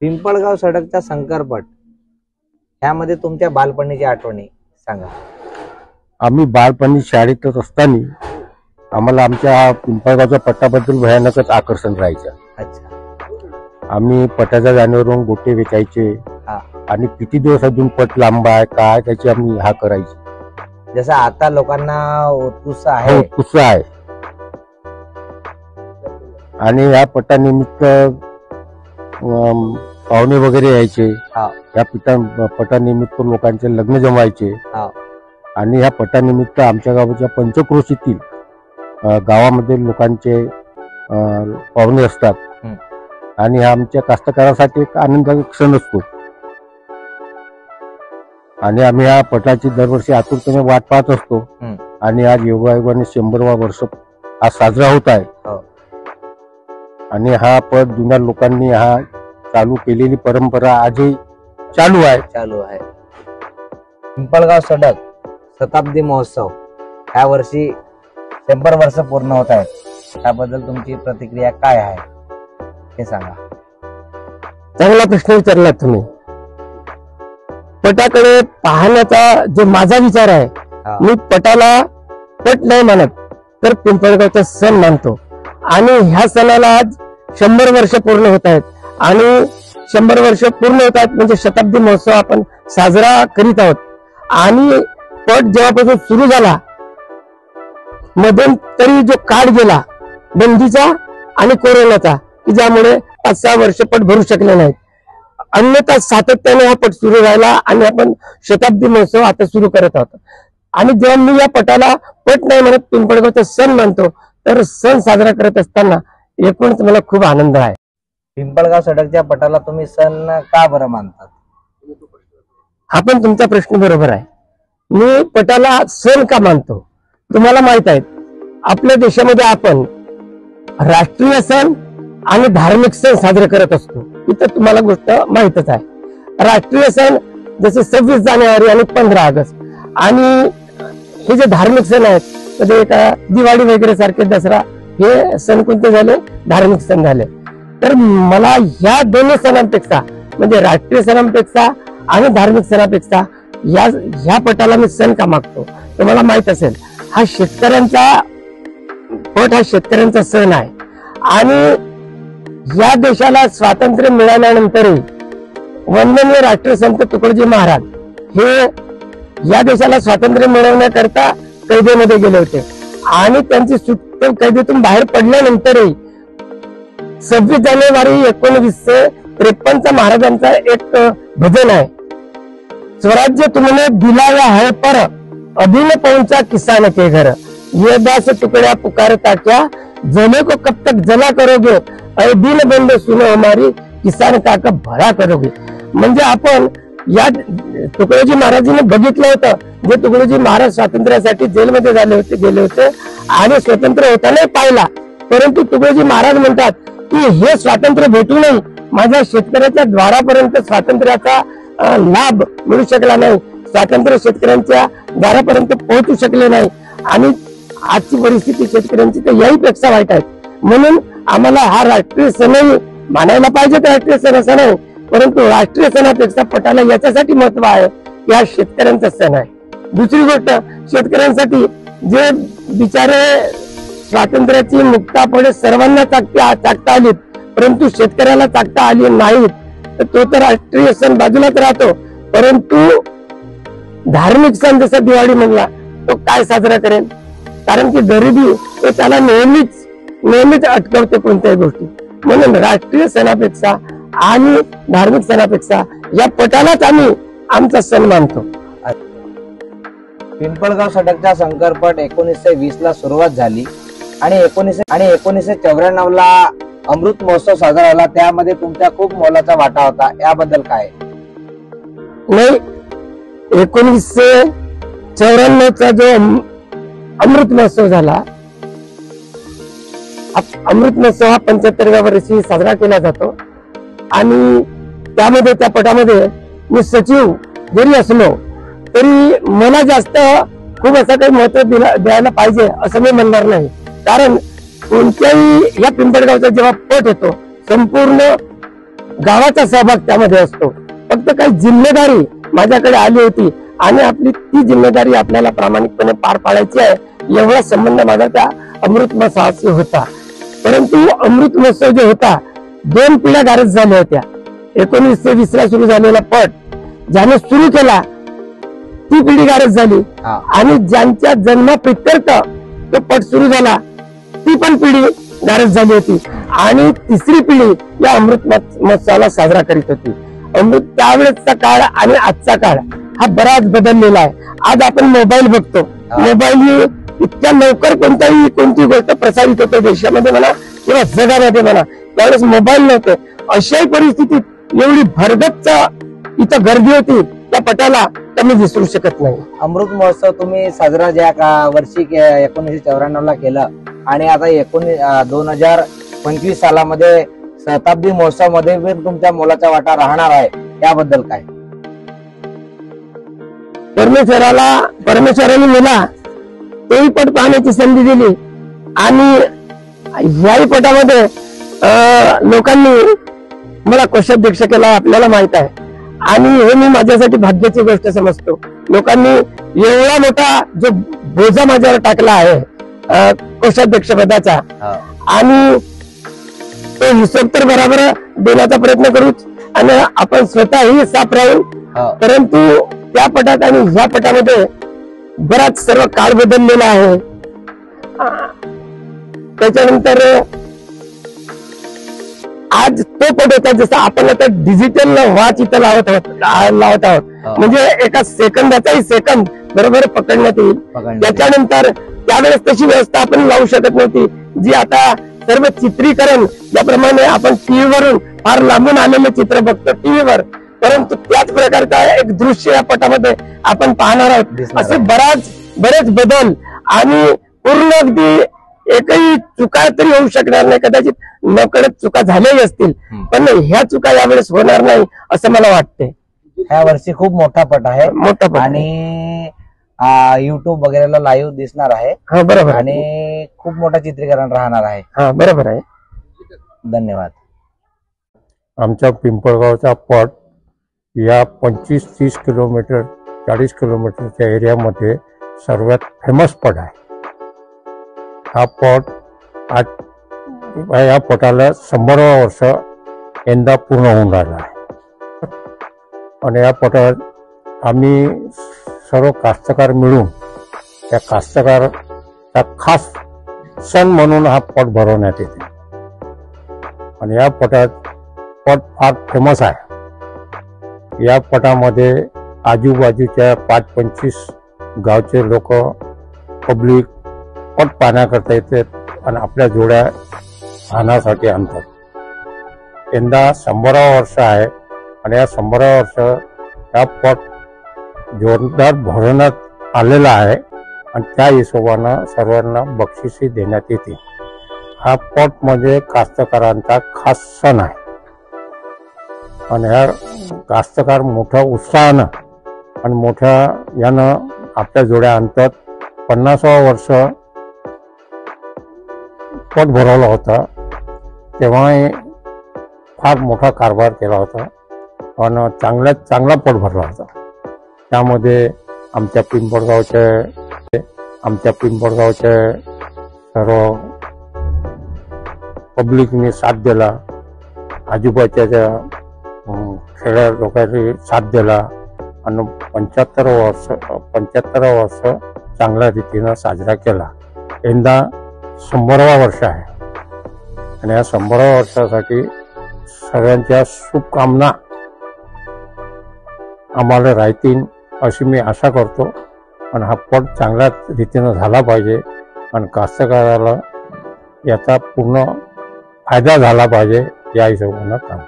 पिंपळगाव सडकचा शंकरपट यामध्ये तुमच्या बालपणीची आठवणी सांगा। आम्ही बालपणी शाळेतच असताना आम्हाला आमच्या पिंपळगावच्या पट्टाबद्दल भयानकच आकर्षण राहायचं। अच्छा, आम्ही पटाच्या जाणेवरून गोटे विकायचे आणि किती दिवस अजून पट लांब आहे काय त्याची आम्ही हा करायची। जसं आता लोकांना उत्सुकता आहे उत्सुक आहे आणि या पटानिमित्त पाहुणे वगैरे यायचे। या पटानिमित्त लोकांचे लग्न जमायचे आणि ह्या पटानिमित्त आमच्या गावाच्या पंचक्रोशीतील गावामध्ये लोकांचे पाहुणे असतात आणि हा आमच्या कास्तकारासाठी एक आनंदाचा क्षण असतो आणि आम्ही या पटाची दरवर्षी आतुरतेने वाट पाहत असतो। आणि आज योगायोगाने 100वा वर्ष आज साजरा होत आहे आणि हा पट जुन्या लोकांनी हा चालू केलेली परंपरा आजही चालू आहे। पिंपळगाव सडक शताब्दी महोत्सव या वर्षी 100 वर्ष पूर्ण होत आहेत, त्याबद्दल तुमची प्रतिक्रिया काय आहे हे सांगा। चांगला प्रश्न विचारला तुम्ही। पटाकडे पाहण्याचा जो माझा विचार आहे, मी पटाला पट नाही मानत तर पिंपळगावचा सण मानतो आणि ह्या सणाला आज 100 वर्ष पूर्ण होत आहेत आणि 100 वर्ष पूर्ण होत आहेत म्हणजे शताब्दी महोत्सव आपण साजरा करीत आहोत। आणि पट जेव्हापासून सुरू झाला मध्यंतरी जो काळ गेला बंदीचा आणि कोरोनाचा की ज्यामुळे 5-6 वर्ष पट भरू शकले नाहीत, अन्यथा सातत्याने हा पट सुरू राहिला आणि आपण शताब्दी महोत्सव आता सुरू करत आहोत। आणि जेव्हा मी या पटाला पट नाही म्हणत पिंपळगावचा सण मानतो तर सण साजरा करत असताना एकूणच मला खूप आनंद आहे। पिंपळगाव सडकच्या पटाला तुम्ही सण का बरं मानतात? हा पण तुमचा प्रश्न बरोबर आहे। मी पटाला सण का मानतो? तुम्हाला माहित आहे आपल्या देशामध्ये आपण राष्ट्रीय सण आणि धार्मिक सण साजरे करत असतो। इथं तुम्हाला गोष्ट माहितच आहे। राष्ट्रीय सण जसे 26 जानेवारी आणि 15 ऑगस्ट आणि हे जे धार्मिक सण आहेत म्हणजे दिवाळी वगैरे सारखे दसरा हे सण कोणते झाले? धार्मिक सण झाले। तर मला ह्या दोन्ही सणांपेक्षा म्हणजे राष्ट्रीय सणांपेक्षा आणि धार्मिक सणापेक्षा ह्या पटाला मी सण का मागतो? तुम्हाला माहित असेल हा शेतकऱ्यांचा पट, हा शेतकऱ्यांचा सण आहे आणि या देशाला स्वातंत्र्य मिळाल्यानंतरही वंदनीय राष्ट्रसंत तुकडोजी महाराज हे या देशाला स्वातंत्र्य मिळवण्याकरता कैदेमध्ये गेले होते आणि त्यांची सुटका कैदेतून बाहेर पडल्यानंतरही 26 जानेवारी 1953 महाराजांचा एक भजन आहे, स्वराज्य तुमने दिलाया है पर अभी न पहुंचा किसान के घर, ये 10 टुकड़िया पुकारता क्या, जले को कब तक जला करोगे, अरे दिन बंद सुनो हमारी किसान काका भला करोगे। म्हणजे आपण या तुकडोजी महाराजांनी बघितलं होतं, जे तुकडोजी महाराज स्वातंत्र्यासाठी जेलमध्ये गेले होते आणि स्वतंत्र होताना पाहिला, परंतु तुकडोजी महाराज म्हणतात की हे स्वातंत्र्य भेटूनही माझ्या शेतकऱ्याच्या द्वारापर्यंत स्वातंत्र्याचा लाभ मिळू शकला नाही, स्वातंत्र्य शेतकऱ्यांच्या दारापर्यंत पोहोचू शकले नाही आणि आजची परिस्थिती शेतकऱ्यांची तर याहीपेक्षा वाईट आहे। म्हणून आम्हाला हा राष्ट्रीय सणही मानायला पाहिजे, राष्ट्रीय सण असा नाही, परंतु राष्ट्रीय सणापेक्षा पटाला याच्यासाठी महत्व आहे की हा शेतकऱ्यांचा सण आहे। दुसरी गोष्ट, शेतकऱ्यांसाठी जे बिचारे स्वातंत्र्याची मुक्तापणे सर्वांना चाकता आली परंतु शेतकऱ्याला चाकता आली नाहीत, तर तो तर राष्ट्रीय सण बाजूलाच राहतो, परंतु धार्मिक सण जसा दिवाळी म्हणला तो काय साजरा करेल? कारण की गरिबी त्याला नेहमीच अटकवते कोणत्याही गोष्टी। म्हणून राष्ट्रीय सणापेक्षा आणि धार्मिक सणापेक्षा या पटालाच आम्ही आमचा सण मानतो। पिंपळगाव सडकचा शंकरपट 1920 ला सुरुवात झाली आणि 1994 ला अमृत महोत्सव साजरा झाला, त्यामध्ये तुमचा खूप मोलाचा वाटा होता, याबद्दल काय? नाही, 1994 चा जो अमृत महोत्सव झाला, अमृत महोत्सव हा 75व्या वर्षी साजरा केला जातो आणि त्यामध्ये त्या पटामध्ये मी सचिव जरी असलो तरी मला जास्त खूप असं काही महत्व द्यायला पाहिजे असं मी म्हणणार नाही। कारण कोणत्याही या पिंपळगावचा जेव्हा पट होतो संपूर्ण गावाचा सहभाग त्यामध्ये असतो. फक्त काही जिम्मेदारी माझ्याकडे आली होती आणि आपली ती जिम्मेदारी आपल्याला प्रामाणिकपणे पार पाडायची आहे एवढा संबंध माझा त्या अमृत महोत्सवाशी होता. परंतु अमृत महोत्सव जो होता 2 पिढ्या गारज झाल्या होत्या. 1920 ला सुरू झालेला पट ज्याने सुरू केला ती पिढी गारज झाली आणि ज्यांच्या जन्माप्रित्यर्थ तो पट सुरू झाला ती पण पिढी गारज झाली होती आणि तिसरी पिढी या अमृत महोत्सवाला साजरा करीत होती. अमृत त्यावेळेसचा काळ आणि आजचा काळ हा बराच बदललेला आहे. आज आपण मोबाईल बघतो. मोबाईल इतक्या लवकर कोणती गोष्ट प्रसारित होते देशामध्ये म्हणा किंवा जगामध्ये म्हणा. त्यावेळेस मोबाईल नव्हते. अशाही परिस्थितीत एवढी भरगच्च इथं गर्दी होती त्या पटाला कमी दिसू शकत नाही. अमृत महोत्सव तुम्ही साजरा ज्या वर्षी 1994 ला केलं आणि आता 2025 सालामध्ये शताब्दी महोत्सव मध्ये तुमच्या मोलाचा वाटा राहणार आहे, त्याबद्दल काय? परमेश्वराने मला तोही पट पाहण्याची संधी दिली आणि याही पटामध्ये लोकांनी मला कोषाध्यक्ष केला आपल्याला माहित आहे आणि हे मी माझ्यासाठी भाग्याची गोष्ट समजतो. लोकांनी एवढा मोठा जो बोजा माझ्यावर टाकला आहे कोषाध्यक्ष पदाचा आणि तो हिशोब तर बरोबर देण्याचा प्रयत्न करूच आणि आपण स्वतःही साफ राहू. परंतु त्या पटात आणि ह्या पटामध्ये बराच सर्व काळ बदललेला आहे. त्याच्यानंतर आज तो पट होता जसं आपण आता डिजिटल वॉच इथं लावत आहोत म्हणजे एका सेकंदाचाही सेकंद बरोबर पकडण्यात येईल. त्याच्यानंतर त्यावेळेस तशी व्यवस्था आपण लावू शकत नव्हती जी आता सर्व चित्रीकरण ज्याप्रमाणे आपण टीव्हीवरून फार लांबून आलेले चित्र बघतो टीव्हीवर, परंतु त्याच प्रकारचा एक दृश्य या पटामध्ये आपण पाहणार आहोत. असे बरेच बदल आणि पूर्ण अगदी एकही चुका तरी होऊ शकणार नाही. कदाचित नकळत चुका झाल्याही असतील पण ह्या चुका यावेळेस होणार नाही असं मला वाटते. ह्या वर्षी खूप मोठा पट आहे. मोठा पट आणि युट्यूब वगैरेला लाईव्ह दिसणार आहे. बरोबर. आणि खूप मोठं चित्रीकरण राहणार आहे. बरोबर आहे. धन्यवाद. आमच्या पिंपळगावचा पट या 25-30 किलोमीटर 40 किलोमीटरच्या एरियामध्ये सर्वात फेमस पट आहे. हा पट आज या पटाला 100वे वर्ष यंदा पूर्ण होऊन राहिलं आहे आणि या पटात आम्ही सर्व कास्तकार मिळून त्या कास्तकाराचा खास सण म्हणून हा पट भरवण्यात येते आणि या पटात पट फार फेमस आहे. या पटामध्ये आजूबाजूच्या 5-25 गावचे लोक पब्लिक पट पाहण्याकरता येतात आणि आपल्या जोड्या पाहण्यासाठी आणतात. यंदा 100वे वर्ष आहे आणि या 100वे वर्ष हा पट जोरदार भरवण्यात आलेला आहे आणि त्या हिशोबानं सर्वांना बक्षिसी देण्यात येते. हा पट म्हणजे कास्तकारांचा खास सण आहे आणि ह्या कास्तकार मोठ्या उत्साहानं आणि मोठ्या यानं आपल्या जोड्या आणतात. 50वे वर्ष पट भरवला होता तेव्हाही फार मोठा कारभार केला होता आणि चांगला पट भरला होता. त्यामध्ये आमच्या पिंपळगावचे सर्व पब्लिकने साथ दिला. आजूबाजूच्या खेड्या लोकांनी साथ दिला आणि 75 वर्ष चांगल्या रीतीनं साजरा केला. यंदा 100वे वर्ष आहे आणि या 100व्या वर्षासाठी सगळ्यांच्या शुभकामना आम्हाला राहतील अशी मी आशा करतो आणि हा पट चांगल्या रीतीनं झाला पाहिजे आणि कास्तकाराला याचा पूर्ण फायदा झाला पाहिजे या हिशोबानं काम.